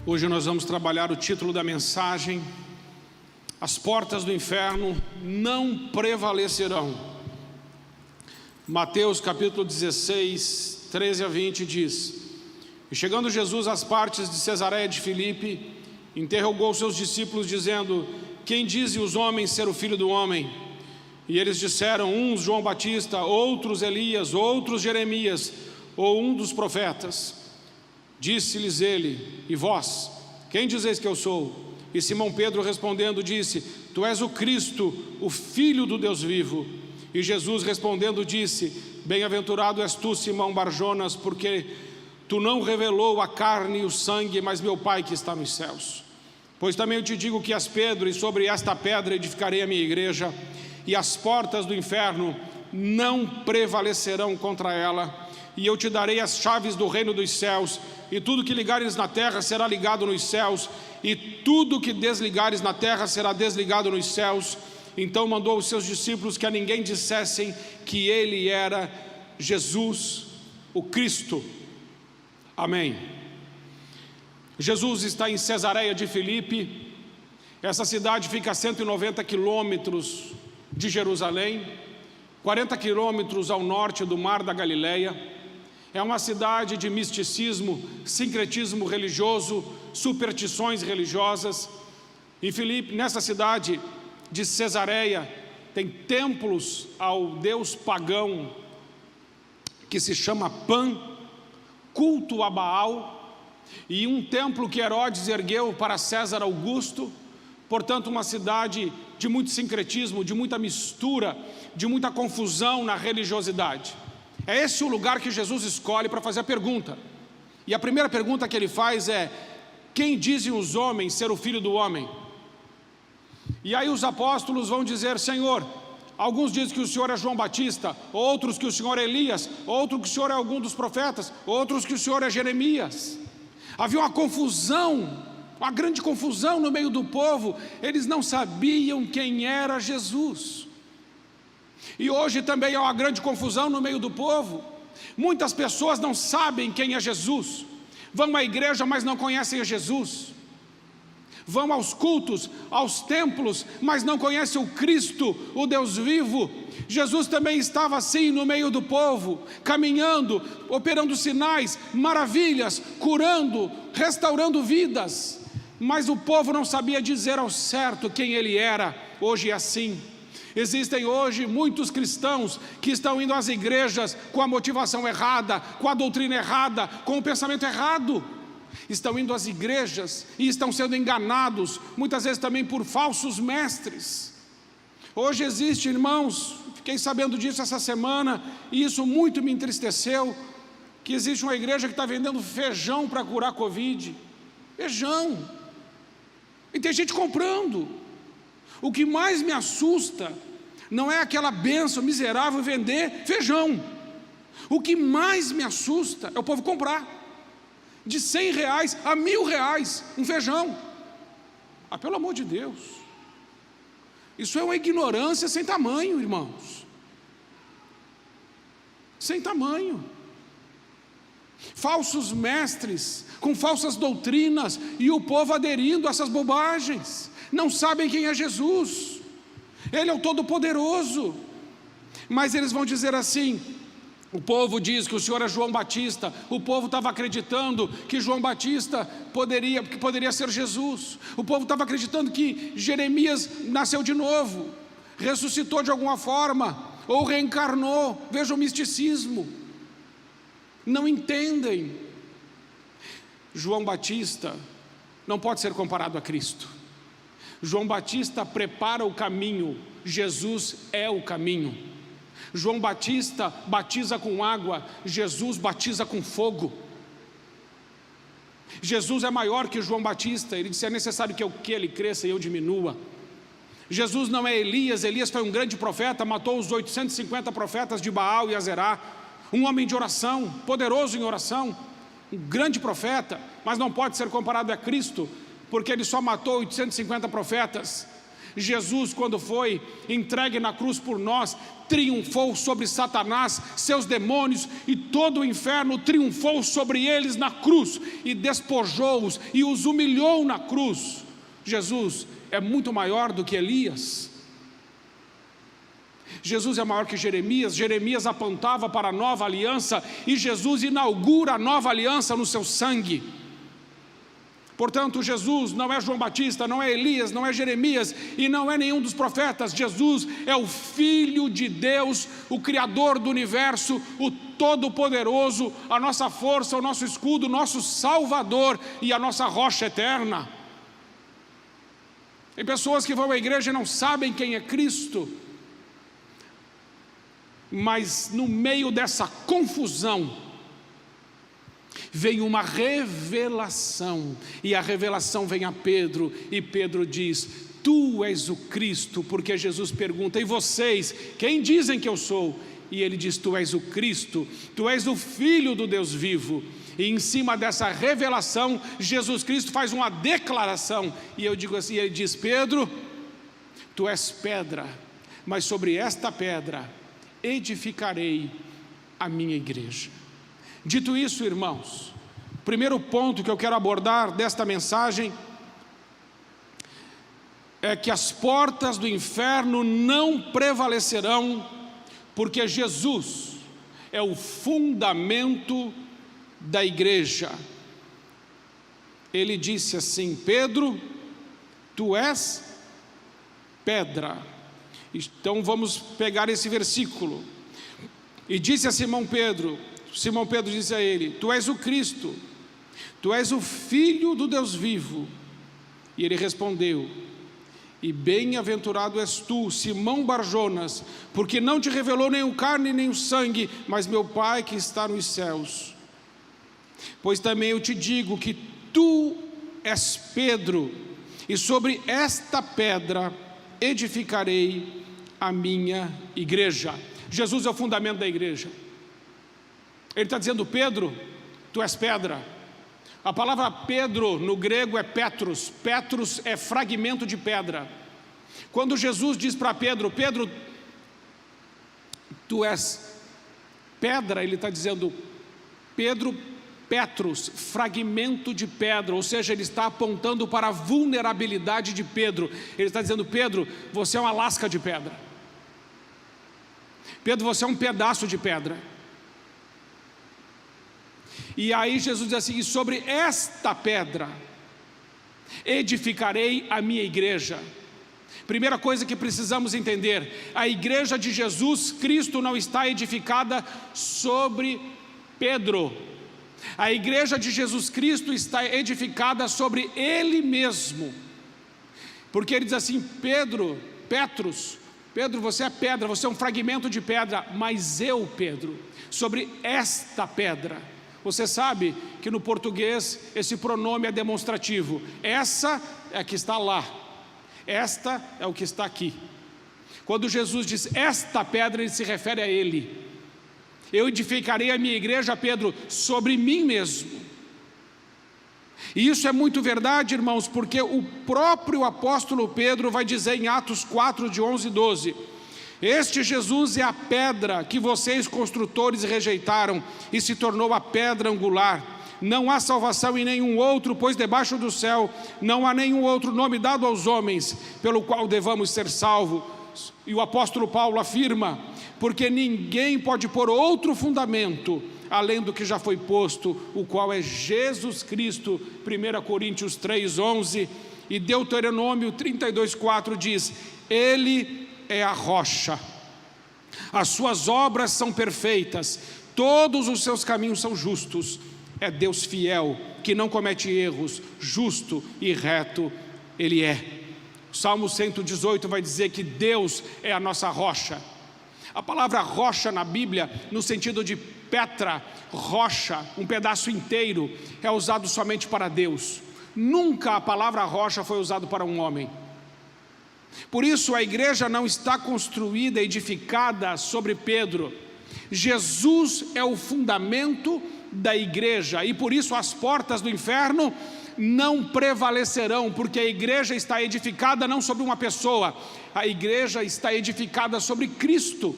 Hoje nós vamos trabalhar o título da mensagem: As portas do inferno não prevalecerão. Mateus capítulo 16, 13 a 20 diz: E chegando Jesus às partes de Cesareia de Filipe, interrogou seus discípulos dizendo: Quem dizem os homens ser o Filho do Homem? E eles disseram: uns João Batista, outros Elias, outros Jeremias, ou um dos profetas. Disse-lhes ele: E vós, quem dizeis que eu sou? E Simão Pedro respondendo disse: Tu és o Cristo, o Filho do Deus vivo. E Jesus respondendo disse: Bem-aventurado és tu, Simão Barjonas, porque tu não revelou a carne e o sangue, mas meu Pai que está nos céus. Pois também eu te digo que és Pedro, e sobre esta pedra edificarei a minha igreja, e as portas do inferno não prevalecerão contra ela. E eu te darei as chaves do reino dos céus, e tudo que ligares na terra será ligado nos céus, e tudo que desligares na terra será desligado nos céus. Então mandou os seus discípulos que a ninguém dissessem que ele era Jesus, o Cristo. Amém. Jesus está em Cesareia de Filipe. Essa cidade fica a 190 quilômetros de Jerusalém, 40 quilômetros ao norte do Mar da Galileia. É uma cidade de misticismo, sincretismo religioso, superstições religiosas. Em Filipe, nessa cidade de Cesareia, tem templos ao deus pagão que se chama Pan, culto a Baal, e um templo que Herodes ergueu para César Augusto. Portanto, uma cidade de muito sincretismo, de muita mistura, de muita confusão na religiosidade. É esse o lugar que Jesus escolhe para fazer a pergunta. E a primeira pergunta que ele faz é: quem dizem os homens ser o Filho do Homem? E aí os apóstolos vão dizer: Senhor, alguns dizem que o Senhor é João Batista, outros que o Senhor é Elias, outros que o Senhor é algum dos profetas, outros que o Senhor é Jeremias. Havia uma confusão, uma grande confusão no meio do povo. Eles não sabiam quem era Jesus. E hoje também há uma grande confusão no meio do povo. Muitas pessoas não sabem quem é Jesus. Vão à igreja, mas não conhecem a Jesus. Vão aos cultos, aos templos, mas não conhecem o Cristo, o Deus vivo. Jesus também estava assim no meio do povo, caminhando, operando sinais, maravilhas, curando, restaurando vidas. Mas o povo não sabia dizer ao certo quem ele era. Hoje é assim. Existem hoje muitos cristãos que estão indo às igrejas com a motivação errada, com a doutrina errada, com o pensamento errado. Estão indo às igrejas e estão sendo enganados, muitas vezes também por falsos mestres. Hoje existe, irmãos, fiquei sabendo disso essa semana, e isso muito me entristeceu, que existe uma igreja que está vendendo feijão para curar Covid. Feijão. E tem gente comprando. O que mais me assusta não é aquela bênção miserável vender feijão. O que mais me assusta é o povo comprar de R$100 a R$1.000 um feijão. Pelo amor de Deus, isso é uma ignorância sem tamanho, irmãos. Sem tamanho. Falsos mestres com falsas doutrinas, e o povo aderindo a essas bobagens. Não sabem quem é Jesus. Ele é o Todo-Poderoso. Mas eles vão dizer assim: o povo diz que o Senhor é João Batista. O povo estava acreditando que João Batista poderia ser Jesus. O povo estava acreditando que Jeremias nasceu de novo, ressuscitou de alguma forma, ou reencarnou. Veja o misticismo. Não entendem. João Batista não pode ser comparado a Cristo. João Batista prepara o caminho, Jesus é o caminho. João Batista batiza com água, Jesus batiza com fogo. Jesus é maior que João Batista. Ele disse: é necessário que ele cresça e eu diminua. Jesus não é Elias. Elias foi um grande profeta, matou os 850 profetas de Baal e Azerá. Um homem de oração, poderoso em oração, um grande profeta, mas não pode ser comparado a Cristo, porque ele só matou 850 profetas. Jesus, quando foi entregue na cruz por nós, triunfou sobre Satanás, seus demônios e todo o inferno, triunfou sobre eles na cruz e despojou-os e os humilhou na cruz. Jesus é muito maior do que Elias. Jesus é maior que Jeremias. Jeremias apontava para a nova aliança e Jesus inaugura a nova aliança no seu sangue. Portanto, Jesus não é João Batista, não é Elias, não é Jeremias e não é nenhum dos profetas. Jesus é o Filho de Deus, o Criador do universo, o Todo-Poderoso, a nossa força, o nosso escudo, o nosso Salvador e a nossa rocha eterna. Tem pessoas que vão à igreja e não sabem quem é Cristo, mas no meio dessa confusão, vem uma revelação, e a revelação vem a Pedro, e Pedro diz: tu és o Cristo, porque Jesus pergunta: e vocês, quem dizem que eu sou? E ele diz: tu és o Cristo, tu és o Filho do Deus vivo. E em cima dessa revelação, Jesus Cristo faz uma declaração, e eu digo assim, ele diz: Pedro, tu és pedra, mas sobre esta pedra edificarei a minha igreja. Dito isso, irmãos, o primeiro ponto que eu quero abordar desta mensagem é que as portas do inferno não prevalecerão, porque Jesus é o fundamento da igreja. Ele disse assim: Pedro, tu és pedra. Então vamos pegar esse versículo. E disse a Simão Pedro disse a ele: tu és o Cristo, tu és o Filho do Deus vivo. E ele respondeu: e bem-aventurado és tu, Simão Barjonas, porque não te revelou nem o carne nem o sangue, mas meu Pai que está nos céus. Pois também eu te digo que tu és Pedro, e sobre esta pedra edificarei a minha igreja. Jesus é o fundamento da igreja. Ele está dizendo: Pedro, tu és pedra. A palavra Pedro no grego é Petros. Petros é fragmento de pedra. Quando Jesus diz para Pedro: Pedro, tu és pedra, ele está dizendo: Pedro, Petros, fragmento de pedra. Ou seja, ele está apontando para a vulnerabilidade de Pedro. Ele está dizendo: Pedro, você é uma lasca de pedra. Pedro, você é um pedaço de pedra. E aí Jesus diz assim: e sobre esta pedra edificarei a minha igreja. Primeira coisa que precisamos entender: a igreja de Jesus Cristo não está edificada sobre Pedro. A igreja de Jesus Cristo está edificada sobre Ele mesmo. Porque ele diz assim: Pedro, Petros, Pedro, você é pedra, você é um fragmento de pedra, mas eu, Pedro, sobre esta pedra. Você sabe que no português esse pronome é demonstrativo. Essa é a que está lá, esta é o que está aqui. Quando Jesus diz esta pedra, ele se refere a Ele. Eu edificarei a minha igreja, Pedro, sobre mim mesmo. E isso é muito verdade, irmãos, porque o próprio apóstolo Pedro vai dizer em Atos 4, de 11 e 12: este Jesus é a pedra que vocês construtores rejeitaram e se tornou a pedra angular. Não há salvação em nenhum outro, pois debaixo do céu não há nenhum outro nome dado aos homens pelo qual devamos ser salvos. E o apóstolo Paulo afirma: porque ninguém pode pôr outro fundamento além do que já foi posto, o qual é Jesus Cristo. 1 Coríntios 3, 11 e Deuteronômio 32, 4 diz: Ele é a rocha, as suas obras são perfeitas, todos os seus caminhos são justos. É Deus fiel, que não comete erros, justo e reto Ele é. O Salmo 118 vai dizer que Deus é a nossa rocha. A palavra rocha na Bíblia, no sentido de petra, rocha, um pedaço inteiro, é usado somente para Deus. Nunca a palavra rocha foi usada para um homem. Por isso a igreja não está construída, edificada sobre Pedro. Jesus é o fundamento da igreja, e por isso as portas do inferno não prevalecerão, porque a igreja está edificada não sobre uma pessoa, a igreja está edificada sobre Cristo.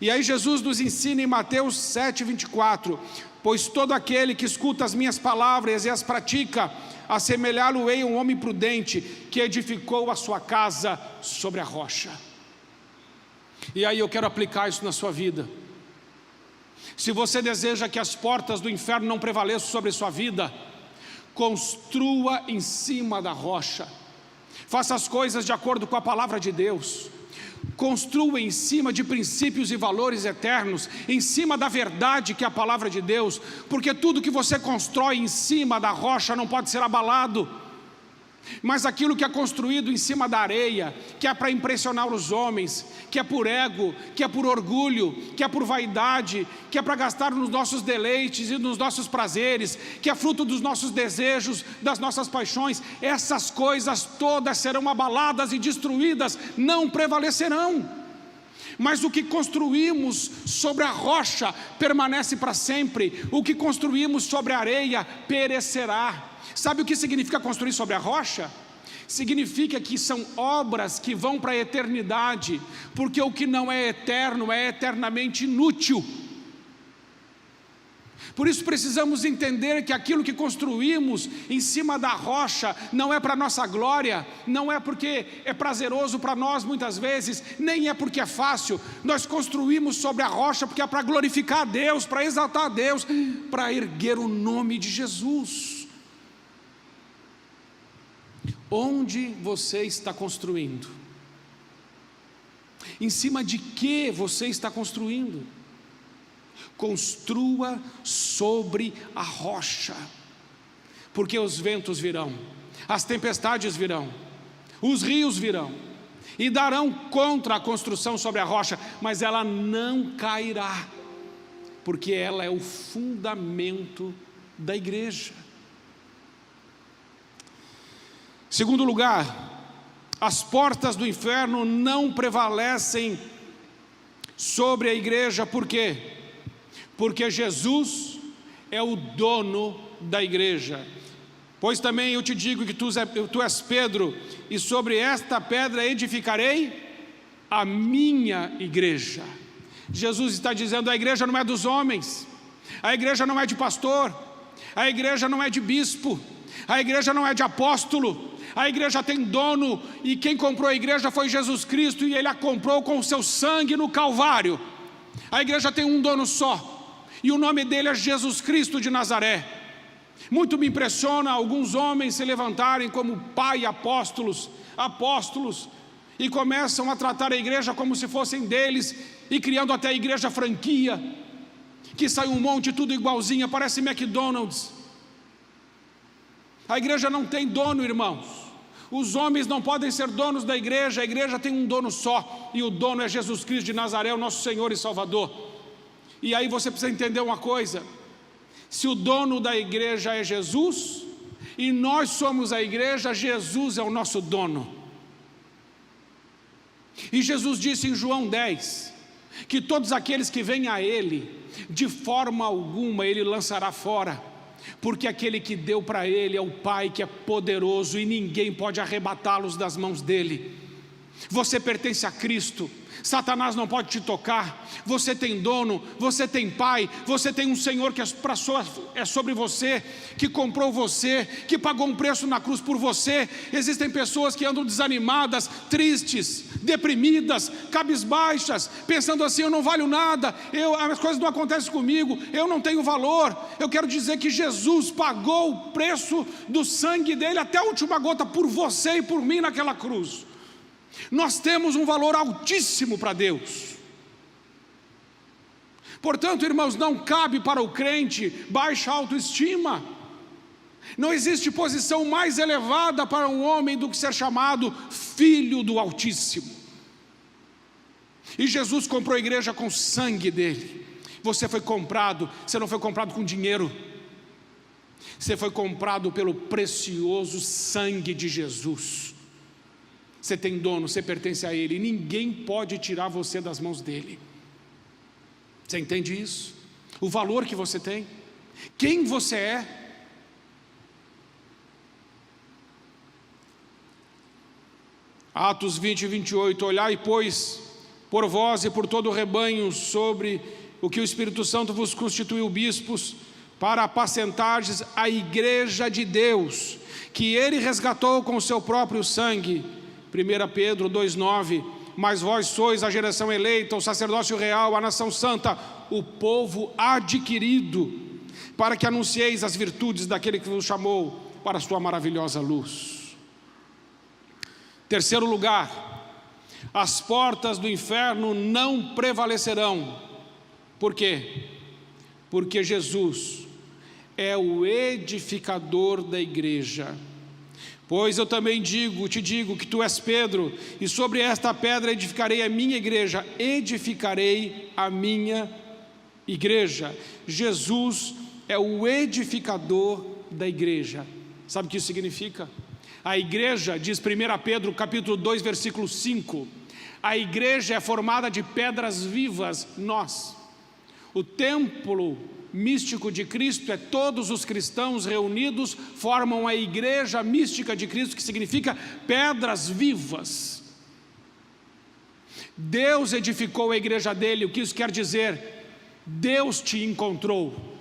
E aí Jesus nos ensina em Mateus 7:24, pois todo aquele que escuta as minhas palavras e as pratica, assemelhá-lo-ei a um homem prudente, que edificou a sua casa sobre a rocha. E aí eu quero aplicar isso na sua vida. Se você deseja que as portas do inferno não prevaleçam sobre sua vida, construa em cima da rocha, faça as coisas de acordo com a palavra de Deus, construa em cima de princípios e valores eternos, em cima da verdade que é a palavra de Deus, porque tudo que você constrói em cima da rocha não pode ser abalado. Mas aquilo que é construído em cima da areia, que é para impressionar os homens, que é por ego, que é por orgulho, que é por vaidade, que é para gastar nos nossos deleites e nos nossos prazeres, que é fruto dos nossos desejos, das nossas paixões, essas coisas todas serão abaladas e destruídas, não prevalecerão. Mas o que construímos sobre a rocha permanece para sempre, o que construímos sobre a areia perecerá. Sabe o que significa construir sobre a rocha? Significa que são obras que vão para a eternidade, porque o que não é eterno é eternamente inútil. Por isso precisamos entender que aquilo que construímos em cima da rocha não é para a nossa glória, não é porque é prazeroso para nós muitas vezes, nem é porque é fácil. Nós construímos sobre a rocha porque é para glorificar a Deus, para exaltar a Deus, para erguer o nome de Jesus. Onde você está construindo? Em cima de que você está construindo? Construa sobre a rocha, porque os ventos virão, as tempestades virão, os rios virão, e darão contra a construção sobre a rocha, mas ela não cairá, porque ela é o fundamento da igreja. Segundo lugar, as portas do inferno não prevalecem sobre a igreja. Por quê? Porque Jesus é o dono da igreja. Pois também eu te digo que tu és Pedro, e sobre esta pedra edificarei a minha igreja. Jesus está dizendo: a igreja não é dos homens, a igreja não é de pastor, a igreja não é de bispo, a igreja não é de apóstolo. A igreja tem dono, e quem comprou a igreja foi Jesus Cristo, e Ele a comprou com o seu sangue no Calvário. A igreja tem um dono só, e o nome dele é Jesus Cristo de Nazaré. Muito me impressiona alguns homens se levantarem como pai apóstolos, e começam a tratar a igreja como se fossem deles, e criando até a igreja franquia, que sai um monte tudo igualzinha, parece McDonald's. A igreja não tem dono, irmãos. Os homens não podem ser donos da igreja, a igreja tem um dono só, e o dono é Jesus Cristo de Nazaré, o nosso Senhor e Salvador. E aí você precisa entender uma coisa: se o dono da igreja é Jesus, e nós somos a igreja, Jesus é o nosso dono. E Jesus disse em João 10, que todos aqueles que vêm a Ele, de forma alguma Ele lançará fora, porque aquele que deu para Ele é o Pai, que é poderoso, e ninguém pode arrebatá-los das mãos dEle. Você pertence a Cristo, Satanás não pode te tocar. Você tem dono, você tem pai, você tem um Senhor que é sobre você, que comprou você, que pagou um preço na cruz por você. Existem pessoas que andam desanimadas, tristes, deprimidas, cabisbaixas, pensando assim: eu não valho nada, as coisas não acontecem comigo, eu não tenho valor. Eu quero dizer que Jesus pagou o preço do sangue dele até a última gota por você e por mim naquela cruz. Nós temos um valor altíssimo para Deus. Portanto, irmãos, não cabe para o crente baixa autoestima. Não existe posição mais elevada para um homem do que ser chamado filho do Altíssimo. E Jesus comprou a igreja com o sangue dele. Você foi comprado, você não foi comprado com dinheiro. Você foi comprado pelo precioso sangue de Jesus. Você tem dono, você pertence a Ele, e ninguém pode tirar você das mãos dEle. Você entende isso? O valor que você tem, quem você é. Atos 20 e 28, olhai, pois, por vós e por todo o rebanho, sobre o que o Espírito Santo vos constituiu bispos, para apacentardes a igreja de Deus, que ele resgatou com o seu próprio sangue. 1 Pedro 2,9, mas vós sois a geração eleita, o sacerdócio real, a nação santa, o povo adquirido, para que anuncieis as virtudes daquele que vos chamou para a sua maravilhosa luz. Terceiro lugar, as portas do inferno não prevalecerão. Por quê? Porque Jesus é o edificador da igreja. Pois eu também te digo que tu és Pedro, e sobre esta pedra edificarei a minha igreja, edificarei a minha igreja. Jesus é o edificador da igreja. Sabe o que isso significa? A igreja, diz 1 Pedro capítulo 2, versículo 5, a igreja é formada de pedras vivas, nós. O templo místico de Cristo é todos os cristãos reunidos, formam a igreja mística de Cristo, que significa pedras vivas. Deus edificou a igreja dele. O que isso quer dizer? Deus te encontrou.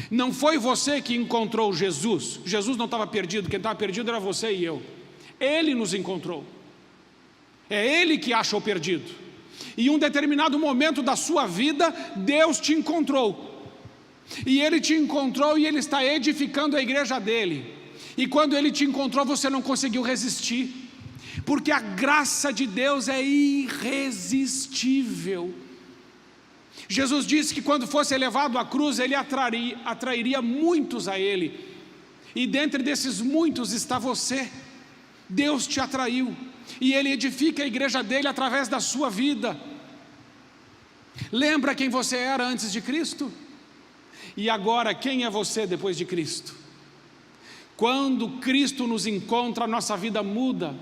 Não foi você que encontrou Jesus. Jesus não estava perdido, quem estava perdido era você e eu. Ele nos encontrou. É Ele que acha o perdido. E em um determinado momento da sua vida, Deus te encontrou. E Ele te encontrou e Ele está edificando a igreja dele. E quando Ele te encontrou, você não conseguiu resistir, porque a graça de Deus é irresistível. Jesus disse que quando fosse elevado à cruz, Ele atrairia muitos a Ele. E dentre desses muitos está você. Deus te atraiu. E Ele edifica a igreja dele através da sua vida. Lembra quem você era antes de Cristo? E agora quem é você depois de Cristo? Quando Cristo nos encontra, a nossa vida muda.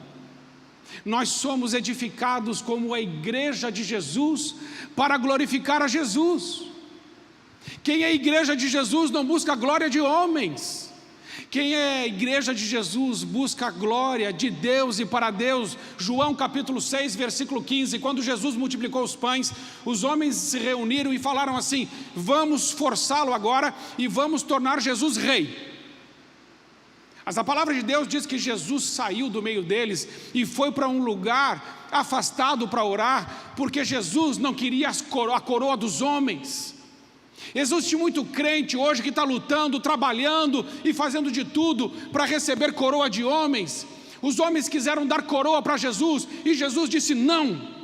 Nós somos edificados como a igreja de Jesus para glorificar a Jesus. Quem é a igreja de Jesus não busca a glória de homens. Quem é a igreja de Jesus busca a glória de Deus e para Deus. João capítulo 6, versículo 15, quando Jesus multiplicou os pães, os homens se reuniram e falaram assim: vamos forçá-lo agora e vamos tornar Jesus rei. Mas a palavra de Deus diz que Jesus saiu do meio deles e foi para um lugar afastado para orar, porque Jesus não queria a coroa dos homens. Existe muito crente hoje que está lutando, trabalhando e fazendo de tudo para receber coroa de homens. Os homens quiseram dar coroa para Jesus e Jesus disse não,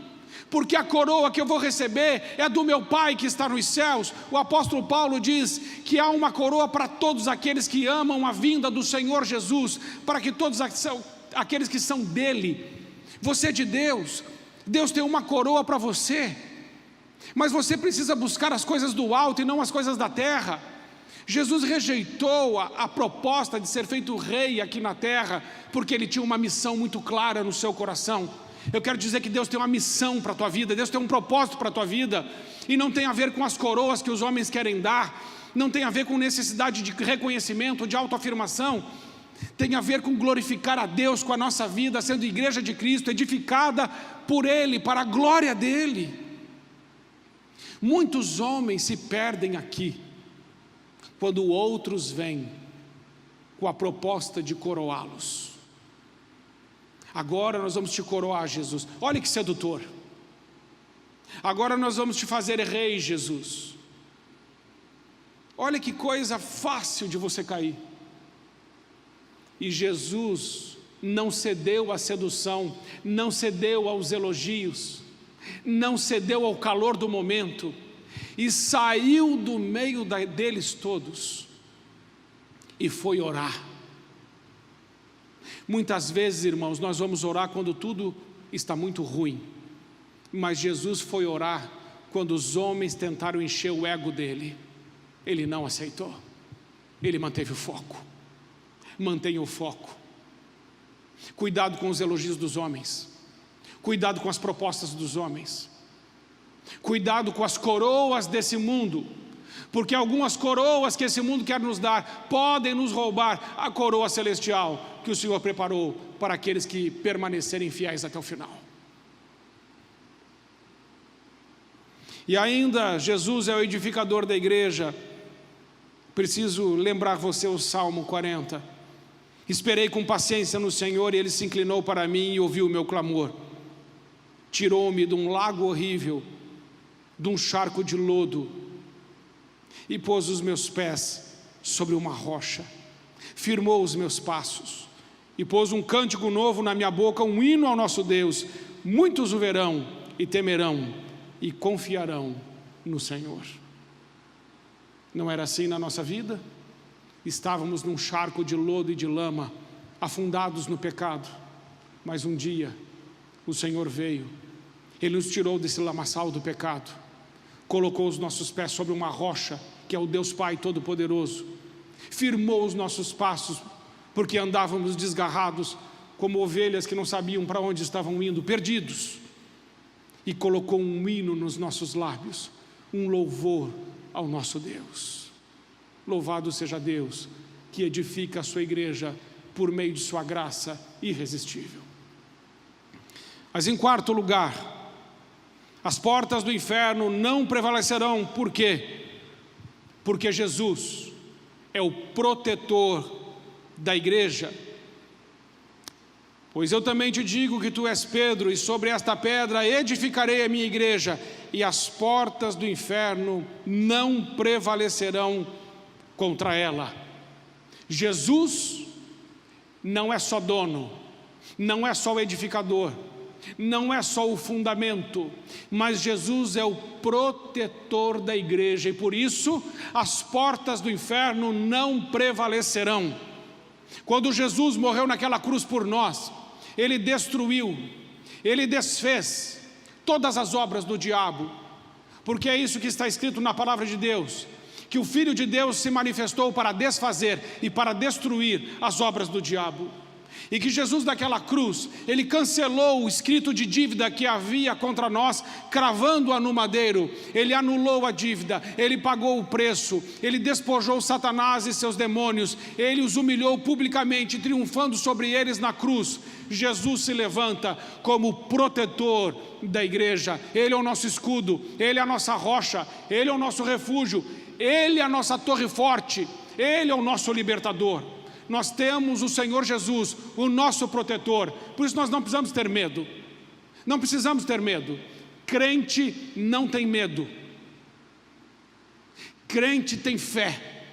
porque a coroa que eu vou receber é do meu Pai que está nos céus. O apóstolo Paulo diz que há uma coroa para todos aqueles que amam a vinda do Senhor Jesus, para que todos aqueles que são dele. Você é de Deus, Deus tem uma coroa para você, mas você precisa buscar as coisas do alto e não as coisas da terra. Jesus rejeitou a proposta de ser feito rei aqui na terra, porque ele tinha uma missão muito clara no seu coração. Eu quero dizer que Deus tem uma missão para a tua vida, Deus tem um propósito para a tua vida, e não tem a ver com as coroas que os homens querem dar, não tem a ver com necessidade de reconhecimento, de autoafirmação, tem a ver com glorificar a Deus com a nossa vida, sendo igreja de Cristo, edificada por Ele, para a glória dEle. Muitos homens se perdem aqui, quando outros vêm com a proposta de coroá-los. Agora nós vamos te coroar, Jesus. Olha que sedutor. Agora nós vamos te fazer rei, Jesus. Olha que coisa fácil de você cair. E Jesus não cedeu à sedução, não cedeu aos elogios, não cedeu ao calor do momento, e saiu do meio deles todos e foi orar. Muitas vezes, irmãos, nós vamos orar quando tudo está muito ruim, mas Jesus foi orar quando os homens tentaram encher o ego dele. Ele não aceitou, ele manteve o foco. Mantenha o foco. Cuidado com os elogios dos homens, cuidado com as propostas dos homens, cuidado com as coroas desse mundo, porque algumas coroas que esse mundo quer nos dar podem nos roubar a coroa celestial. que o Senhor preparou para aqueles que permanecerem fiéis até o final. E ainda, Jesus é o edificador da igreja. Preciso lembrar você o Salmo 40. Esperei com paciência no Senhor e Ele se inclinou para mim e ouviu o meu clamor. Tirou-me de um lago horrível, de um charco de lodo, e pôs os meus pés sobre uma rocha. Firmou os meus passos e pôs um cântico novo na minha boca, um hino ao nosso Deus. Muitos o verão e temerão e confiarão no Senhor. Não era assim na nossa vida? Estávamos num charco de lodo e de lama, afundados no pecado, mas um dia o Senhor veio, Ele nos tirou desse lamaçal do pecado, colocou os nossos pés sobre uma rocha, que é o Deus Pai Todo-Poderoso, firmou os nossos passos, porque andávamos desgarrados, como ovelhas que não sabiam para onde estavam indo, perdidos, e colocou um hino nos nossos lábios, um louvor ao nosso Deus. Louvado seja Deus, que edifica a sua igreja por meio de sua graça irresistível. Mas em quarto lugar, as portas do inferno não prevalecerão. Por quê? Porque Jesus é o protetor da igreja. Pois eu também te digo que tu és Pedro, e sobre esta pedra edificarei a minha igreja, e as portas do inferno não prevalecerão contra ela. Jesus não é só dono, não é só o edificador, não é só o fundamento, mas Jesus é o protetor da igreja, e por isso as portas do inferno não prevalecerão. Quando Jesus morreu naquela cruz por nós, Ele destruiu, Ele desfez todas as obras do diabo, porque é isso que está escrito na palavra de Deus, que o Filho de Deus se manifestou para desfazer e para destruir as obras do diabo, e que Jesus naquela cruz, Ele cancelou o escrito de dívida que havia contra nós, cravando-a no madeiro. Ele anulou a dívida, Ele pagou o preço, Ele despojou Satanás e seus demônios, Ele os humilhou publicamente, triunfando sobre eles na cruz. Jesus se levanta como protetor da igreja. Ele é o nosso escudo, Ele é a nossa rocha, Ele é o nosso refúgio, Ele é a nossa torre forte, Ele é o nosso libertador. Nós temos o Senhor Jesus, o nosso protetor, por isso nós não precisamos ter medo, não precisamos ter medo. Crente não tem medo, crente tem fé,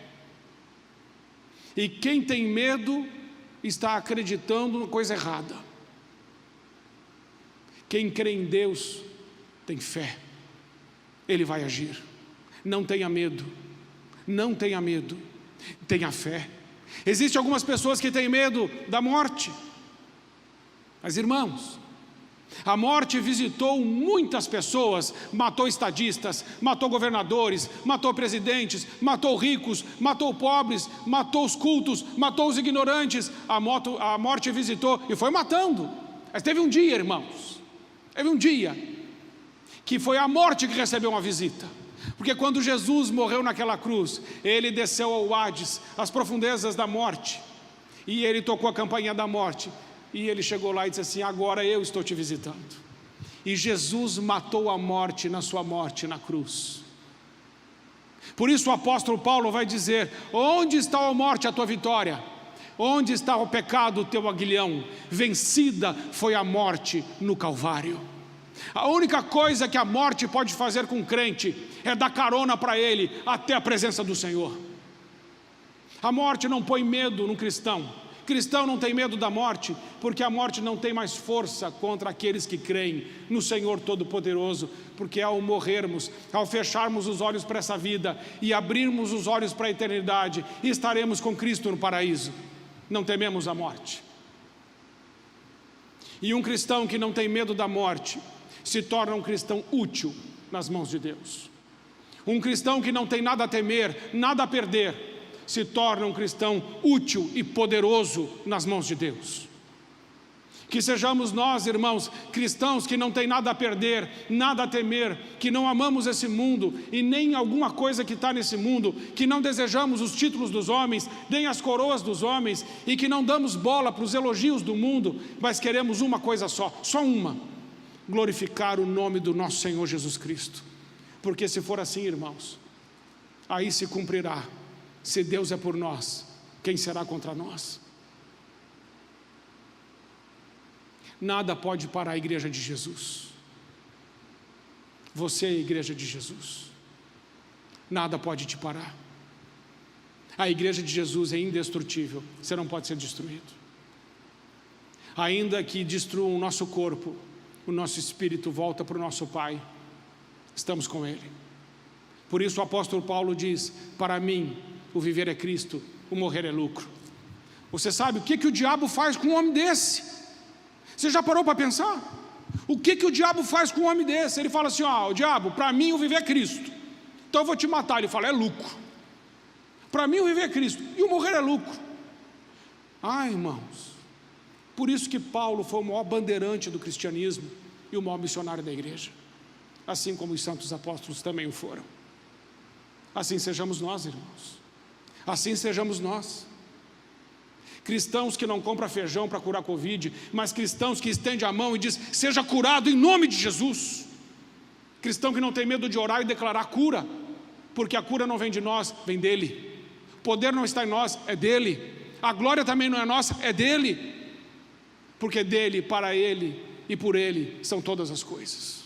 e quem tem medo está acreditando na coisa errada. Quem crê em Deus tem fé, Ele vai agir. Não tenha medo, não tenha medo, tenha fé. Existem algumas pessoas que têm medo da morte, mas irmãos, a morte visitou muitas pessoas, matou estadistas, matou governadores, matou presidentes, matou ricos, matou pobres, matou os cultos, matou os ignorantes. A morte visitou e foi matando. Mas teve um dia, irmãos, teve um dia que foi a morte que recebeu uma visita. Porque quando Jesus morreu naquela cruz, Ele desceu ao Hades, às profundezas da morte, e Ele tocou a campainha da morte, e Ele chegou lá e disse assim: agora eu estou te visitando. E Jesus matou a morte na sua morte na cruz. Por isso o apóstolo Paulo vai dizer: onde está a morte, a tua vitória? Onde está o pecado, o teu aguilhão? Vencida foi a morte no Calvário. A única coisa que a morte pode fazer com o crente é dar carona para ele até a presença do Senhor. A morte não põe medo no cristão. Cristão não tem medo da morte, porque a morte não tem mais força contra aqueles que creem no Senhor Todo-Poderoso, porque ao morrermos, ao fecharmos os olhos para essa vida e abrirmos os olhos para a eternidade, estaremos com Cristo no paraíso. Não tememos a morte. E um cristão que não tem medo da morte se torna um cristão útil nas mãos de Deus. Um cristão que não tem nada a temer, nada a perder, se torna um cristão útil e poderoso nas mãos de Deus. Que sejamos nós, irmãos, cristãos que não tem nada a perder, nada a temer, que não amamos esse mundo e nem alguma coisa que está nesse mundo, que não desejamos os títulos dos homens, nem as coroas dos homens, e que não damos bola para os elogios do mundo, mas queremos uma coisa só uma: glorificar o nome do nosso Senhor Jesus Cristo. Porque se for assim, irmãos, aí se cumprirá: se Deus é por nós, quem será contra nós? Nada pode parar a igreja de Jesus. Você é a igreja de Jesus. Nada pode te parar. A igreja de Jesus é indestrutível. Você não pode ser destruído. Ainda que destruam o nosso corpo, o nosso espírito volta para o nosso Pai. Estamos com Ele. Por isso o apóstolo Paulo diz: para mim o viver é Cristo, o morrer é lucro. Você sabe o que o diabo faz com um homem desse? Você já parou para pensar? O que o diabo faz com um homem desse? Ele fala assim: o diabo, para mim o viver é Cristo, então eu vou te matar. Ele fala: é lucro. Para mim o viver é Cristo e o morrer é lucro. Irmãos, por isso que Paulo foi o maior bandeirante do cristianismo e o maior missionário da igreja, assim como os santos apóstolos também o foram. Assim sejamos nós, irmãos. Assim sejamos nós. Cristãos que não compram feijão para curar Covid, mas cristãos que estendem a mão e diz: seja curado em nome de Jesus. Cristão que não tem medo de orar e declarar cura, porque a cura não vem de nós, vem dele. O poder não está em nós, é dele. A glória também não é nossa, é dele. Porque dele, para ele e por ele são todas as coisas.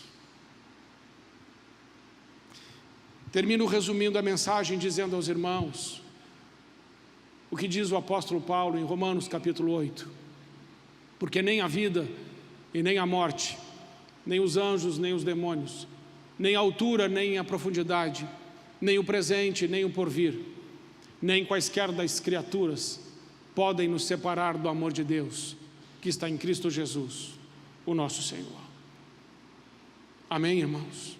Termino resumindo a mensagem dizendo aos irmãos o que diz o apóstolo Paulo em Romanos capítulo 8: porque nem a vida e nem a morte, nem os anjos, nem os demônios, nem a altura, nem a profundidade, nem o presente, nem o porvir, nem quaisquer das criaturas podem nos separar do amor de Deus que está em Cristo Jesus, o nosso Senhor. Amém, irmãos?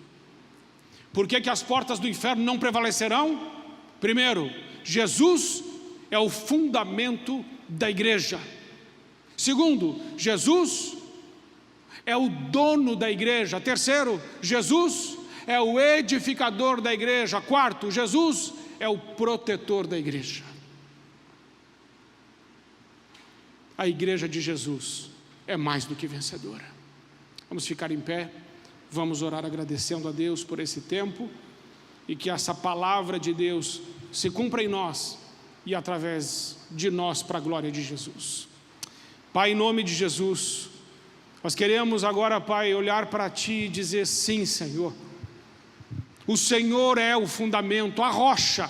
Por que as portas do inferno não prevalecerão? Primeiro, Jesus é o fundamento da igreja. Segundo, Jesus é o dono da igreja. Terceiro, Jesus é o edificador da igreja. Quarto, Jesus é o protetor da igreja. A igreja de Jesus é mais do que vencedora. Vamos ficar em pé, vamos orar agradecendo a Deus por esse tempo e que essa palavra de Deus se cumpra em nós e através de nós para a glória de Jesus. Pai, em nome de Jesus, nós queremos agora, Pai, olhar para Ti e dizer: sim, Senhor, o Senhor é o fundamento, a rocha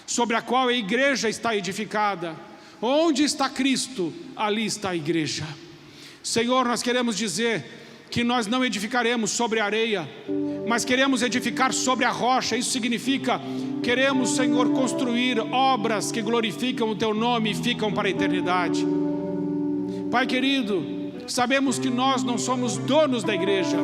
sobre a qual a igreja está edificada. Onde está Cristo, ali está a igreja. Senhor, nós queremos dizer que nós não edificaremos sobre a areia, mas queremos edificar sobre a rocha. Isso significa, queremos, Senhor, construir obras que glorificam o Teu nome e ficam para a eternidade. Pai querido, sabemos que nós não somos donos da igreja,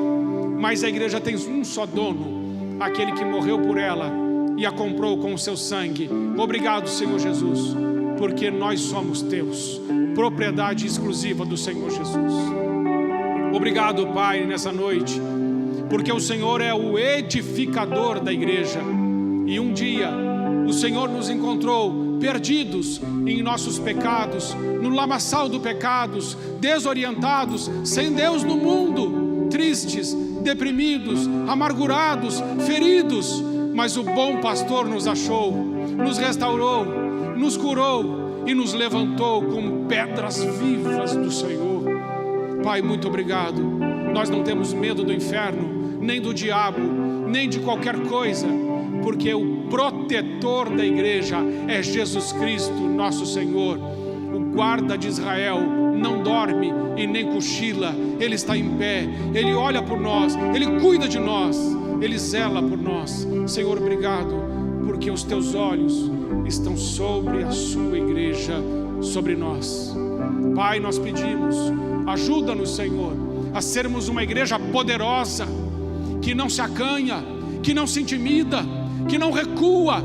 mas a igreja tem um só dono, aquele que morreu por ela e a comprou com o seu sangue. Obrigado, Senhor Jesus, porque nós somos Teus, propriedade exclusiva do Senhor Jesus. Obrigado, Pai, nessa noite, porque o Senhor é o edificador da igreja. E um dia o Senhor nos encontrou perdidos em nossos pecados, no lamaçal do pecados, desorientados, sem Deus no mundo, tristes, deprimidos, amargurados, feridos. Mas o bom pastor nos achou, nos restaurou, nos curou e nos levantou como pedras vivas do Senhor. Pai, muito obrigado. Nós não temos medo do inferno, nem do diabo, nem de qualquer coisa, porque o protetor da igreja é Jesus Cristo, nosso Senhor. O guarda de Israel não dorme e nem cochila, Ele está em pé, Ele olha por nós, Ele cuida de nós, Ele zela por nós. Senhor, obrigado, porque os Teus olhos estão sobre a Sua igreja, sobre nós. Pai, nós pedimos, ajuda-nos, Senhor, a sermos uma igreja poderosa, que não se acanha, que não se intimida, que não recua,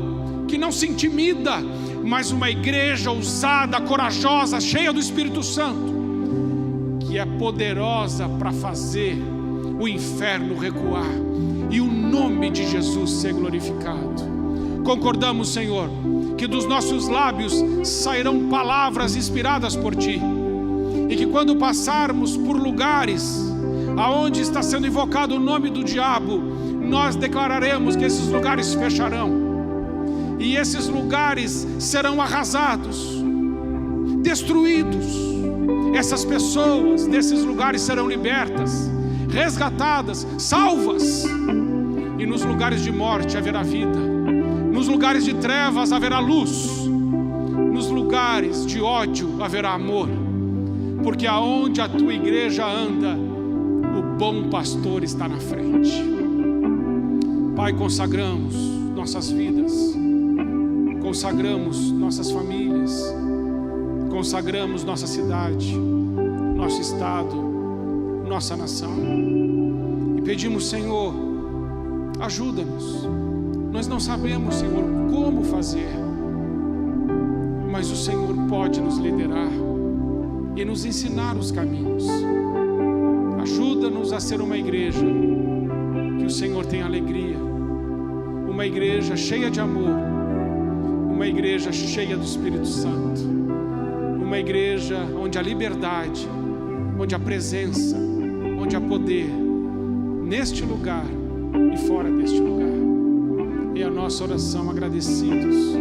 que não se intimida, mas uma igreja ousada, corajosa, cheia do Espírito Santo, que é poderosa para fazer o inferno recuar e o nome de Jesus ser glorificado. Concordamos, Senhor, que dos nossos lábios sairão palavras inspiradas por Ti, e que quando passarmos por lugares aonde está sendo invocado o nome do diabo, nós declararemos que esses lugares fecharão, e esses lugares serão arrasados, destruídos. Essas pessoas desses lugares serão libertas, resgatadas, salvas, e nos lugares de morte haverá vida, nos lugares de trevas haverá luz, nos lugares de ódio haverá amor, porque aonde a Tua igreja anda, o bom pastor está na frente. Pai, consagramos nossas vidas, consagramos nossas famílias, consagramos nossa cidade, nosso estado, nossa nação, e pedimos, Senhor, ajuda-nos. Nós não sabemos, Senhor, como fazer, mas o Senhor pode nos liderar e nos ensinar os caminhos. Ajuda-nos a ser uma igreja que o Senhor tem alegria, uma igreja cheia de amor, uma igreja cheia do Espírito Santo, uma igreja onde há liberdade, onde há presença, onde há poder, neste lugar e fora deste lugar. É a nossa oração, agradecidos